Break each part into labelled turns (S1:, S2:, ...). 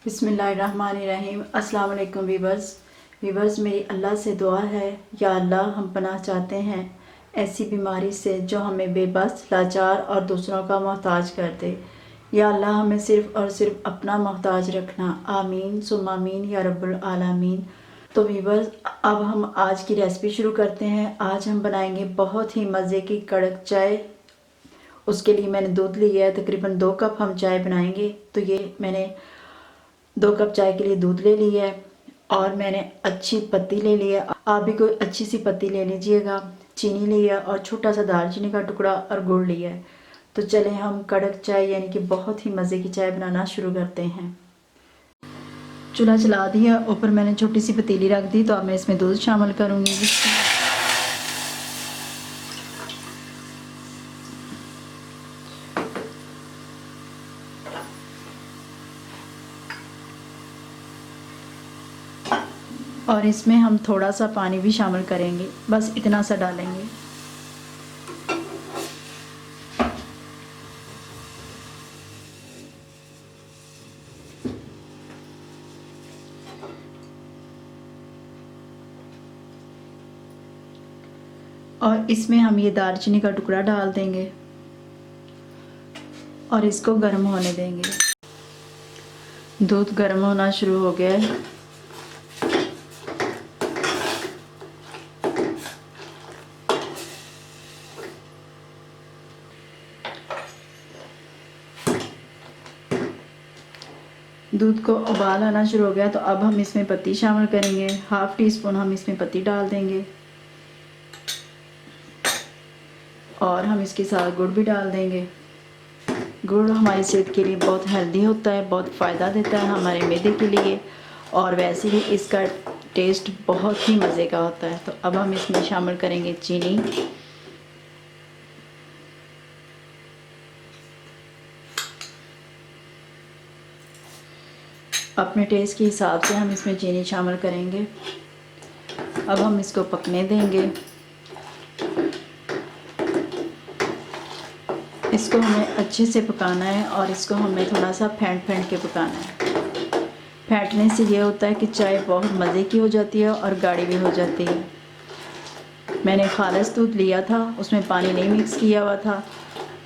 S1: बिस्मिल्लाहिर्रहमानिर्रहीम। अस्सलाम वालेकुम वीवर्स, मेरी अल्लाह से दुआ है, या अल्लाह हम पनाह चाहते हैं ऐसी बीमारी से जो हमें बेबस, लाचार और दूसरों का मोहताज कर दे। या अल्लाह हमें सिर्फ़ और सिर्फ अपना मोहताज रखना। आमीन सुम्मा आमीन या रब्बुल आलमीन। तो वीवर्स, अब हम आज की रेसिपी शुरू करते हैं। आज हम बनाएंगे बहुत ही मज़े की कड़क चाय। उसके लिए मैंने दूध लिया है, तकरीबन 2 कप हम चाय बनाएंगे। तो ये मैंने 2 कप चाय के लिए दूध ले लिया है और मैंने अच्छी पत्ती ले लिया। आप भी कोई अच्छी सी पत्ती ले लीजिएगा। चीनी लिया और छोटा सा दालचीनी का टुकड़ा और गुड़ लिया है। तो चलें हम कड़क चाय यानी कि बहुत ही मज़े की चाय बनाना शुरू करते हैं। चूल्हा चला दिया, ऊपर मैंने छोटी सी पतीली रख दी। तो अब मैं इसमें दूध शामिल करूँगी। और इसमें हम थोड़ा सा पानी भी शामिल करेंगे, बस इतना सा डालेंगे। और इसमें हम ये दालचीनी का टुकड़ा डाल देंगे और इसको गर्म होने देंगे। दूध गर्म होना शुरू हो गया है। दूध को उबाल आना शुरू हो गया। तो अब हम इसमें पत्ती शामिल करेंगे। 1/2 टी स्पून हम इसमें पत्ती डाल देंगे और हम इसके साथ गुड़ भी डाल देंगे। गुड़ हमारी सेहत के लिए बहुत हेल्दी होता है, बहुत फ़ायदा देता है हमारे मैदे के लिए, और वैसे भी इसका टेस्ट बहुत ही मज़े का होता है। तो अब हम इसमें शामिल करेंगे चीनी। अपने टेस्ट के हिसाब से हम इसमें चीनी शामिल करेंगे। अब हम इसको पकने देंगे। इसको हमें अच्छे से पकाना है और इसको हमें थोड़ा सा फेंट के पकाना है। फेंटने से ये होता है कि चाय बहुत मज़े की हो जाती है और गाढ़ी भी हो जाती है। मैंने खालिस दूध लिया था, उसमें पानी नहीं मिक्स किया हुआ था,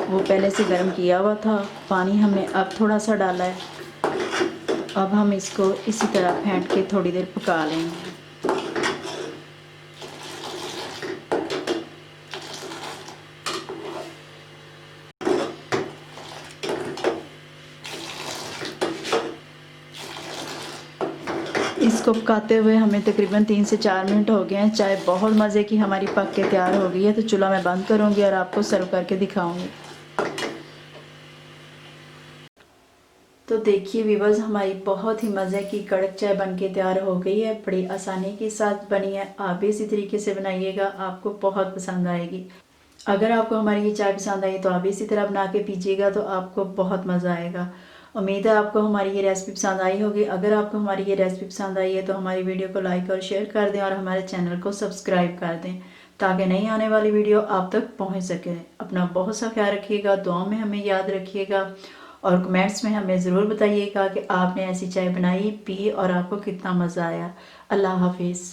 S1: वो पहले से गर्म किया हुआ था। पानी हमने अब थोड़ा सा डाला है। अब हम इसको इसी तरह फेंट के थोड़ी देर पका लेंगे। इसको पकाते हुए हमें तकरीबन 3 से 4 मिनट हो गए हैं। चाय बहुत मज़े की हमारी पक के तैयार हो गई है। तो चूल्हा मैं बंद करूँगी और आपको सर्व करके दिखाऊँगी। तो देखिए व्यूअर्स, हमारी बहुत ही मज़े की कड़क चाय बनके तैयार हो गई है। बड़ी आसानी के साथ बनी है। आप भी इसी तरीके से बनाइएगा, आपको बहुत पसंद आएगी। अगर आपको हमारी ये चाय पसंद आई तो आप भी इसी तरह बना के पीजिएगा, तो आपको बहुत मज़ा आएगा। उम्मीद है आपको हमारी ये रेसिपी पसंद आई होगी। अगर आपको हमारी ये रेसिपी पसंद आई है तो हमारी वीडियो को लाइक और शेयर कर दें और हमारे चैनल को सब्सक्राइब कर दें, ताकि नई आने वाली वीडियो आप तक पहुंच सके। अपना बहुत सा ख्याल रखिएगा, दुआओं में हमें याद रखिएगा और कमेंट्स में हमें ज़रूर बताइएगा कि आपने ऐसी चाय बनाई, पी और आपको कितना मज़ा आया। अल्लाह हाफिज़।